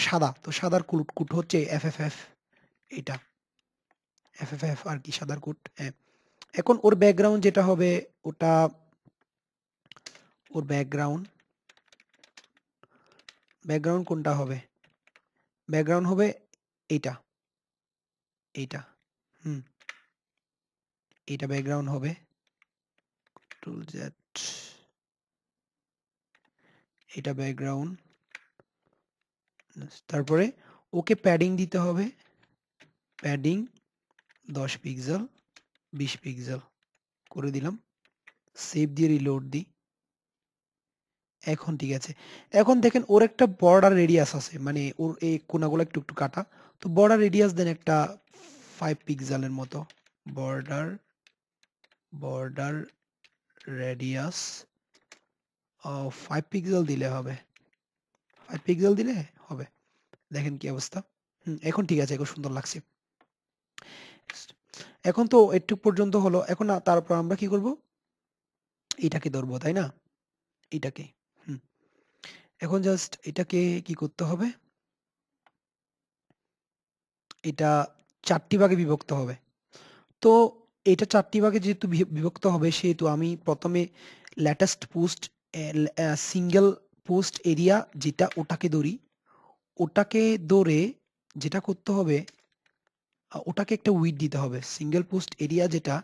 সাদা। তো সাদার কুট হচ্ছে এফএফএফ, এটা এফএফএফ আর কি সাদার কুট। এখন ওর ব্যাকগ্রাউন্ড যেটা হবে ওটা, ওর ব্যাকগ্রাউন্ড কোনটা হবে, ব্যাকগ্রাউন্ড হবে এইটা, এইটা এইটা ব্যাকগ্রাউন্ড হবে, টুল জেড, এটা ব্যাকগ্রাউন্ড। তারপরে ওকে প্যাডিং দিতে হবে, প্যাডিং 10 পিক্সেল 20 পিক্সেল করে দিলাম, সেভ দিয়ে রিলোড দিই। এখন ঠিক আছে। এখন দেখেন ওর একটা বর্ডার রেডিয়াস আছে, মানে ওর এই কোনাগুলো একটু একটু কাটা। তো বর্ডার রেডিয়াস দেন একটা 5 পিক্সেলের মতো, বর্ডার রেডিয়াস 5 পিক্সেল দিলে হবে, 5 পিক্সেল দিলে হবে। দেখেন কি অবস্থা। এখন ঠিক আছে, এখন সুন্দর লাগছে। এখন তো একটু পর্যন্ত হলো। এখন তারপর আমরা কি করব, এটাকে ধরবো তাই না, এটাকে এখন জাস্ট এটাকে কি করতে হবে, এটা 4টি ভাগে বিভক্ত হবে। তো এটা 4টি ভাগে যেহেতু বিভক্ত হবে সেহেতু আমি প্রথমে latest post single post area যেটা ওটাকে ধরি, ওটাকে ধরে যেটা করতে হবে ওটাকে একটা উইডথ দিতে হবে, সিঙ্গেল পোস্ট এরিয়া যেটা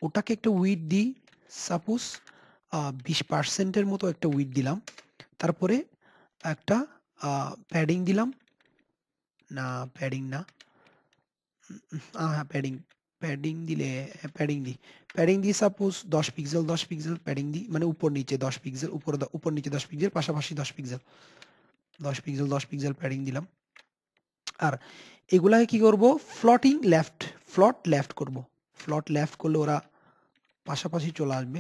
ওটাকে একটা উইডথ দিই, সাপোজ 20% মতো একটা উইডথ দিলাম। তারপরে একটা প্যাডিং দিলাম, না প্যাডিং না, হ্যাঁ প্যাডিং, প্যাডিং দিলে প্যাডিং দিই, প্যাডিং দিই সাপোজ 10 পিক্সেল, 10 পিক্সেল প্যাডিং দিই, মানে উপর নিচে 10 পিক্সেল, উপর নিচে 10 পিক্সেল, পাশাপাশি 10 পিক্সেল, 10 পিক্সেল 10 পিক্সেল প্যাডিং দিলাম। আর এগুলাকে কি করব, ফ্লটিং লেফট, ফ্লট লেফট করব। ফ্লট লেফট করলে ওরা পাশাপাশি চলে আসবে,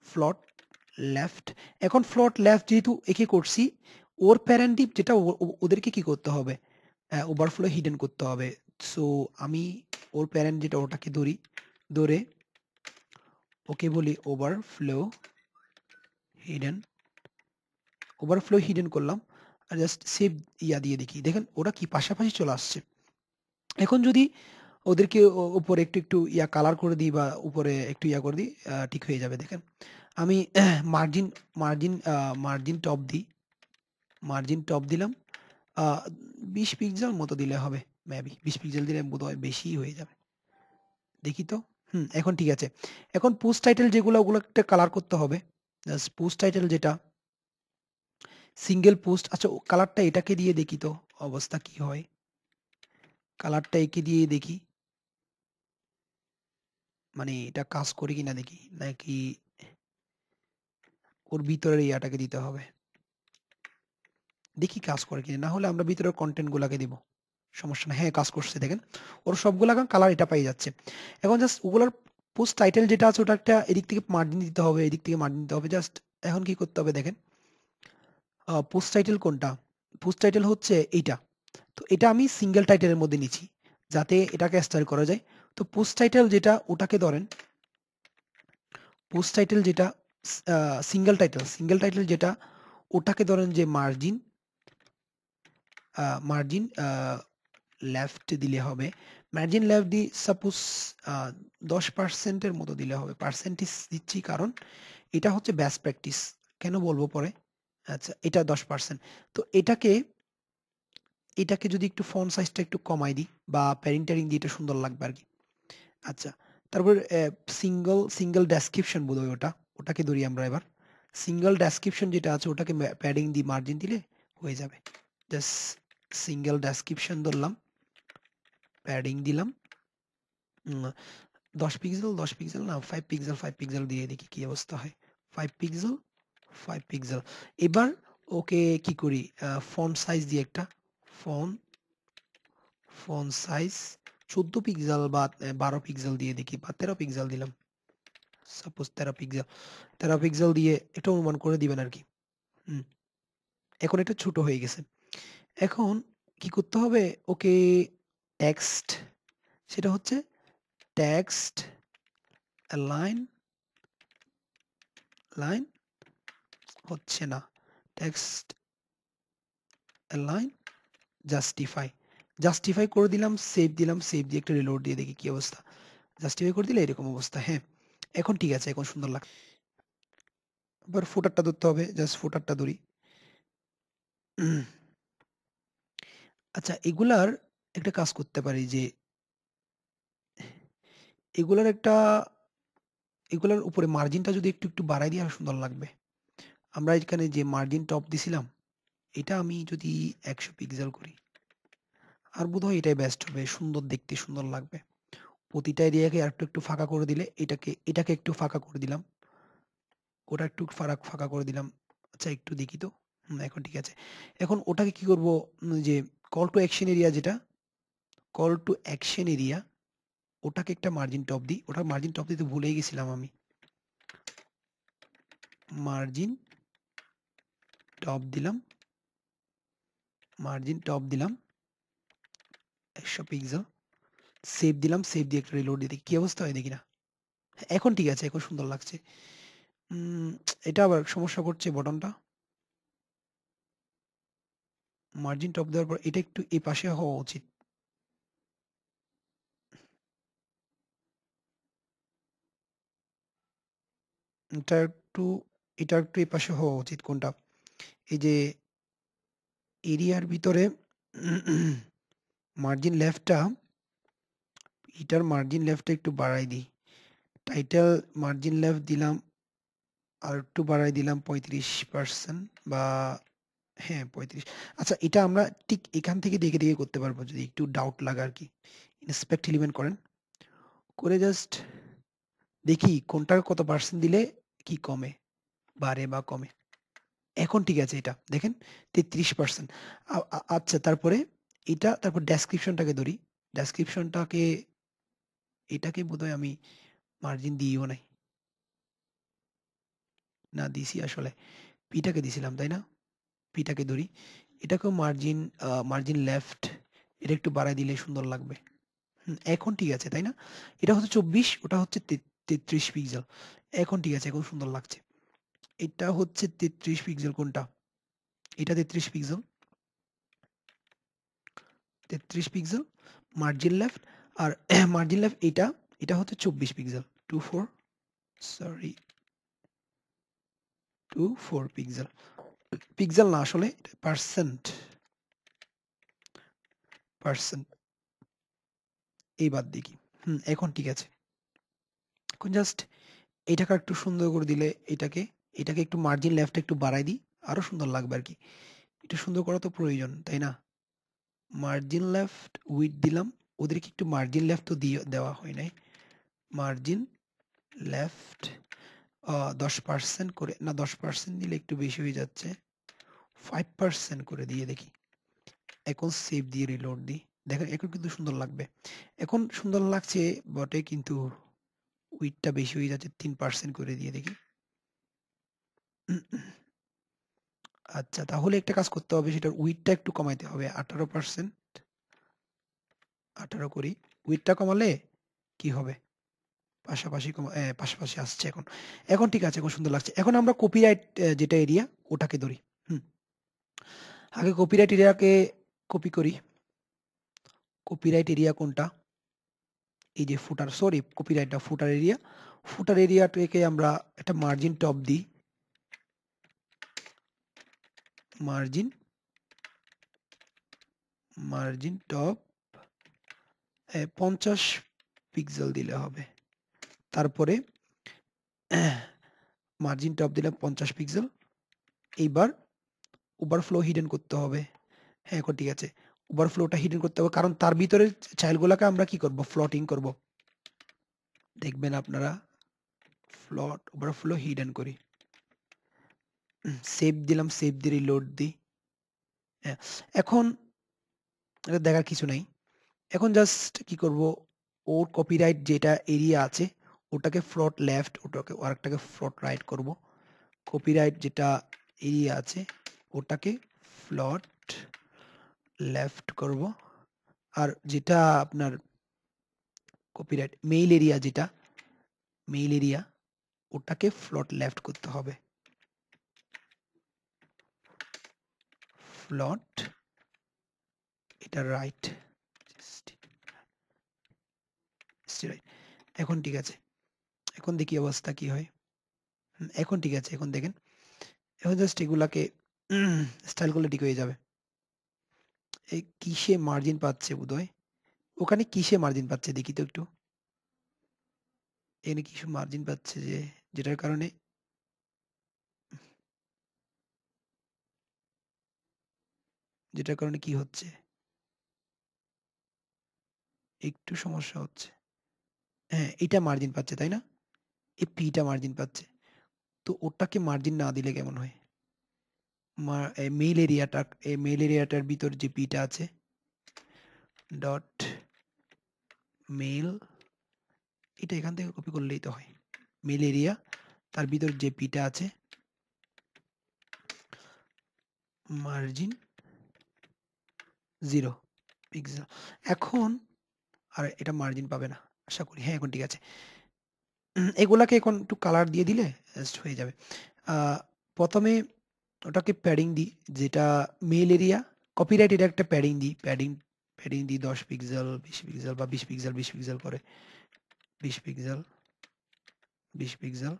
ফ্লট লেফট। এখন ফ্লট লেফট যেহেতু একে করছি, ওর প্যারেন্টিভ যেটা ওদেরকে কি করতে হবে, ওভারফ্লো হিডেন করতে হবে। সো আমি ওর প্যারেন্ট যেটা ওটাকে ধরে ওকে বলি ওভারফ্লো হিডেন করলাম। আর জাস্ট সেভ দিয়ে দেখি, দেখেন ওরা কি পাশাপাশি চলে আসছে। এখন যদি ওদেরকে উপরে একটু একটু কালার করে দিই বা উপরে একটু করে দিই, ঠিক হয়ে যাবে। দেখেন আমি মার্জিন মার্জিন মার্জিন টপ দিই, মার্জিন টপ দিলাম 20 পিক্সেল মতো দিলে হবে, মেবি 20 পিক্সেল দিলে বোধহয় বেশি হয়ে যাবে। দেখি তো, এখন ঠিক আছে। এখন পোস্ট টাইটেল যেগুলো, ওগুলো একটা কালার করতে হবে। জাস্ট পোস্ট টাইটেল যেটা সিঙ্গেল পোস্ট, আচ্ছা কালারটা এটাকে দিয়ে দেখি তো অবস্থা কি হয়, কালারটা একে দিয়ে দেখি, মানে এটা কাজ করে কিনা দেখি, নাকি ওর ভিতরের ইয়াটাকে দিতে হবে, দেখি কাজ করে কিনা, না হলে আমরা ভিতরের কন্টেন্ট গুলাকে দিব, সমস্যা না। হ্যাঁ কাজ করছে, দেখেন ওর সবগুলা কালার এটা পাই যাচ্ছে। এখন জাস্ট ওগুলার পোস্ট টাইটেল যেটা আছে ওটা একটা এদিক থেকে মার্জিন দিতে হবে, এদিক থেকে মার্জিন দিতে হবে। জাস্ট এখন কি করতে হবে দেখেন, পোস্ট টাইটেল কোনটা, পোস্ট টাইটেল হচ্ছে এইটা। তো এটা আমি সিঙ্গেল টাইটেলের মধ্যে নিচ্ছি যাতে এটাকে স্টাইল করা যায়। তো পোস্ট টাইটেল যেটা ওটাকে ধরেন, পোস্ট টাইটেল যেটা সিঙ্গেল টাইটেল যেটা ওটাকে ধরেন যে মার্জিন মার্জিন লেফট দিলে হবে। মার্জিন লেফট দিয়ে সাপোজ 10%-এর মতো দিলে হবে। পার্সেন্টেজ দিচ্ছি কারণ এটা হচ্ছে বেস্ট প্র্যাকটিস। কেন বলবো পরে। আচ্ছা এটা 10%। তো এটাকে যদি একটু ফন্ট সাইজটা একটু কমাই দিই বা প্যারিং দিয়ে এটা সুন্দর লাগবে আর কি। আচ্ছা তারপর সিঙ্গেল ডেসক্রিপশন বোধহয় ওটাকে ধরি আমরা এবার। সিঙ্গেল ডেসক্রিপশন যেটা আছে ওটাকে প্যাডিং দিয়ে মার্জিন দিলে হয়ে যাবে। জাস্ট সিঙ্গেল ডেসক্রিপশন ধরলাম, প্যাডিং দিলাম 10 পিক্সেল, 10 পিক্সেল না 5 পিক্সেল, 5 পিক্সেল দিয়ে দেখি কি অবস্থা হয়। 5 পিক্সেল, 5 পিক্সেল। এবার ওকে কি করি, ফন্ট সাইজ দিয়ে একটা ফন্ট ফন্ট সাইজ 14 পিক্সেল বা 12 পিক্সেল দিয়ে দেখি, বা 13 পিক্সেল দিলাম, সাপোজ 13 পিক্সেল। 13 পিক্সেল দিয়ে এটা অনুমান করে দিবেন আর কি। এখন এটা ছোট হয়ে গেছে। এখন কি করতে হবে, ওকে টেক্সট, সেটা হচ্ছে টেক্সট লাইন লাইন হচ্ছে না, টেক্সট লাইন জাস্টিফাই করে দিলাম, সেভ দিলাম, সেভ দিয়ে একটা রিলোড দিয়ে দেখি কি অবস্থা। জাস্টিফাই করে দিলে এরকম অবস্থা। হ্যাঁ এখন ঠিক আছে, এখন সুন্দর লাগে। এবার ফুটারটা ধরতে হবে, জাস্ট ফুটারটা ধরি। আচ্ছা এগুলার একটা কাজ করতে পারি যে এগুলার একটা এগুলার উপরে মার্জিনটা যদি একটু একটু বাড়াই দিই আর সুন্দর লাগবে। আমরা এখানে যে মার্জিন টপ দিছিলাম এটা আমি যদি 100 পিক্সেল করি, আর বোধহয় এটাই বেস্ট হবে, সুন্দর দেখতে সুন্দর লাগবে। প্রতিটা এরিয়াকে আর একটু একটু ফাঁকা করে দিলে, এটাকে একটু ফাঁকা করে দিলাম, ওটা একটু ফাঁকা করে দিলাম। আচ্ছা একটু দেখি তো, এখন ঠিক আছে। এখন ওটাকে কি করব, যে কল টু অ্যাকশন এরিয়া যেটা, কল টু অ্যাকশন এরিয়া ওটাকে একটা মার্জিন টপ দিই। ওটা মার্জিন টপ দিতে ভুলেই গেছিলাম আমি, মার্জিন টপ দিলাম, মার্জিন টপ দিলাম 100 পিক্সেল, সেভ দিলাম, সেভ দিয়ে একটা রিলোড দিয়ে দেখি কি অবস্থা হয় দেখি না। এখন ঠিক আছে, এখন সুন্দর লাগছে। এটা আবার সমস্যা করছে বটনটা। মার্জিন টপ দেওয়ার পর এটা একটু এই পাশে হওয়া উচিত। এটা একটু এটা একটু এই পাশে হওয়া উচিত কোনটা, এই যে এরিয়ার ভিতরে মার্জিন লেফটটা, এটার মার্জিন লেফটটা একটু বাড়াই দিই। টাইটেল মার্জিন লেফট দিলাম, আর একটু বাড়াই দিলাম 35% বা হ্যাঁ 35। আচ্ছা, এটা আমরা ঠিক এখান থেকে দেখে দেখে করতে পারবো যদি একটু ডাউট লাগে আর কি। ইন্সপেক্ট এলিমেন্ট করেন, করে জাস্ট দেখি কোনটার কত পার্সেন্ট দিলে কি কমে, বাড়ে বা কমে। এখন ঠিক আছে, এটা দেখেন 33%। আচ্ছা, তারপরে এটা, তারপর ডেসক্রিপশনটাকে ধরি। ডেসক্রিপশনটাকে, এটাকে বোধহয় আমি মার্জিন দিইও নাই, না দিছি আসলে, পিটাকে দিছিলাম তাই না? পিটাকে ধরি, এটাকেও মার্জিন, মার্জিন লেফট, এটা একটু বাড়াই দিলে সুন্দর লাগবে। এখন ঠিক আছে তাই না? এটা হচ্ছে 24, ওটা হচ্ছে 33 পিক্সেল। এখন ঠিক আছে, এখন সুন্দর লাগছে। এটা হচ্ছে 33 পিক্সেল, কোনটা? এটা 33 পিক্সেল, 33 পিক্সেল মার্জিন লেফট। আর মার্জিন লেফট এটা, এটা হচ্ছে 24 পিক্সেল, 24, সরি 24 পিক্সেল। পিক্সেল না আসলে, পার্সেন্ট, পার্সেন্ট। এইবার দেখি, এখন ঠিক আছে। এখন জাস্ট এটাকে একটু সুন্দর করে দিলে, এটাকে, এটাকে একটু মার্জিন লেফট একটু বাড়াই দিই, আরো সুন্দর লাগবে আর কি। একটু সুন্দর করা তো প্রয়োজন তাই না? মার্জিন লেফট উইথ দিলাম, ওদেরকে একটু মার্জিন লেফট তো দিয়ে দেওয়া হয় নাই। মার্জিন লেফট 10% করে, না 10% দিলে একটু বেশি হয়ে যাচ্ছে, 5% করে দিয়ে দেখি। এখন সেভ দিয়ে রিলোড দিই, দেখেন এখন কিন্তু সুন্দর লাগবে। এখন সুন্দর লাগছে বটে, কিন্তু উইথটা বেশি হয়ে যাচ্ছে, 3% করে দিয়ে দেখি। আচ্ছা, তাহলে একটা কাজ করতে হবে, সেটার উইথটা একটু কমাইতে হবে, 18%, 18 করি। উইথটা কমালে কি হবে? পাশাপাশি পাশাপাশি আসছে এখন। এখন ঠিক আছে, এখন সুন্দর লাগছে। এখন আমরা কপিরাইট যেটা এরিয়া, ওটাকে ধরি। হুম আগে কপিরাইট এরিয়াকে কপি করি। কপিরাইট এরিয়া কোনটা? এই যে ফুটার, সরি কপিরাইট না, ফুটার এরিয়া। ফুটার এরিয়াটাকে আমরা একটা মার্জিন টপ দিই, মার্জিন, মার্জিন টপ 50 পিক্সেল দিলে হবে। তারপরে মার্জিন টপ দিলাম 50 পিক্সেল। এইবার ওভারফ্লো হিডেন করতে হবে। হ্যাঁ, এখন ঠিক আছে, ওভারফ্লোটা হিডেন করতে হবে, কারণ তার ভিতরে চাইল্ডগুলোকে আমরা কি করব, ফ্লটিং করব। দেখবেন আপনারা, ফ্লট ওভারফ্লো হিডেন করি, সেভ দিলাম, সেভ দিয়ে রিলোড দিই। হ্যাঁ, এখন এটা দেখার কিছু নাই। এখন জাস্ট কি করব, ওর কপিরাইট যেটা এরিয়া আছে ওটাকে ফ্লট লেফট, ওটাকে আরেকটাকে ফ্লট রাইট করব। কপিরাইট যেটা এরিয়া আছে ওটাকে ফ্লট লেফট করব। আর যেটা আপনার কপিরাইট মেইল এরিয়া, যেটা মেইল এরিয়া, ওটাকে ফ্লট লেফট করতে হবে। ফ্লট, এটা রাইট, এখন ঠিক আছে। এখন দেখি অবস্থা কি হয়। এখন ঠিক আছে, এখন দেখেন, এখন জাস্ট এগুলাকে স্টাইলগুলো ঠিক হয়ে যাবে। এই কিসে মার্জিন পাচ্ছে বোধহয়, ওখানে কিসে মার্জিন পাচ্ছে দেখি তো একটু। এখানে কিছু মার্জিন পাচ্ছে যে, যেটার কারণে কি হচ্ছে, একটু সমস্যা হচ্ছে। হ্যাঁ, এটা মার্জিন পাচ্ছে তাই না? এই পিটা মার্জিন পাচ্ছে, তো ওটাকে মার্জিন না দিলে কেমন হয়? মেইল এরিয়াটা, এই মেইল এরিয়াটার ভিতর যে পিটা আছে, ডট মেইল, এটা এখান থেকে কপি করলেই তো হয়। মেইল এরিয়া, তার ভিতর যে পিটা আছে, মার্জিন 0 পিক্সেল। এখন আর এটা মার্জিন পাবে না আশা করি। হ্যাঁ, এখন ঠিক আছে। এগুলাকে এখন একটু কালার দিয়ে দিলে জাস্ট হয়ে যাবে। প্রথমে ওটাকে প্যাডিং দিই, যেটা মেইল এরিয়া, কপিরাইট এটা একটা প্যাডিং দিই, প্যাডিং, প্যাডিং দিই 10 পিক্সেল, 20 পিক্সেল বা 20 পিক্সেল, 20 পিক্সেল করে, 20 পিক্সেল, 20 পিক্সেল।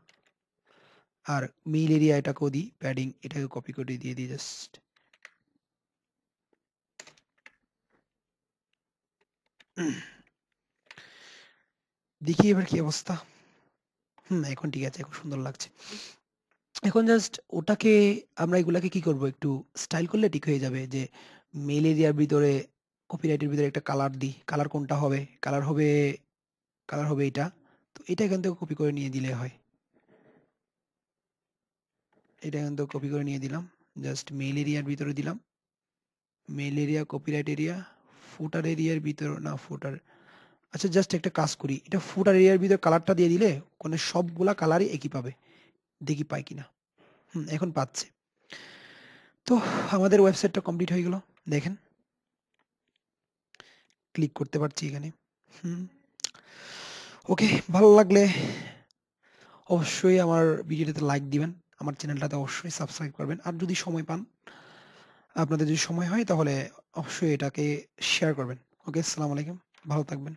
আর মেইল এরিয়া এটাকেও দিই প্যাডিং, এটাকে কপি করে দিয়ে দিই জাস্ট। দেখি এবার কি অবস্থা। এখন ঠিক আছে, এখন সুন্দর লাগছে। এখন জাস্ট ওটাকে আমরা এগুলাকে কি করব, একটু স্টাইল করলে ঠিক হয়ে যাবে। যে মেল এরিয়ার ভিতরে কপিরাইটের ভিতরে একটা কালার দিই, কালার কোনটা হবে, কালার হবে এটা। তো এটা এখান থেকে কপি করে নিয়ে দিলে হয়, এটা এখান থেকে কপি করে নিয়ে দিলাম, জাস্ট মেল এরিয়ার ভিতরে দিলাম, মেল এরিয়া কপিরাইট এরিয়া, ফুটার এরিয়ার ভিতর না ফুটার, আচ্ছা জাস্ট একটা কাজ করি, এটা ফুটার এরিয়ার ভিতর কালারটা দিয়ে দিলে ওখানে সবগুলা কালারই একই পাবে, দেখি পাই কিনা। এখন পাচ্ছে। তো আমাদের ওয়েবসাইটটা কমপ্লিট হয়ে গেল, দেখেন ক্লিক করতে পারছি এখানে। হুম ওকে, ভালো লাগলে অবশ্যই আমার ভিডিওটাতে লাইক দিবেন, আমার চ্যানেলটাতে অবশ্যই সাবস্ক্রাইব করবেন, আর যদি সময় পান, আপনাদের যদি সময় হয় তাহলে অবশ্যই এটাকে শেয়ার করবেন। ওকে, আসসালামু আলাইকুম, ভালো থাকবেন।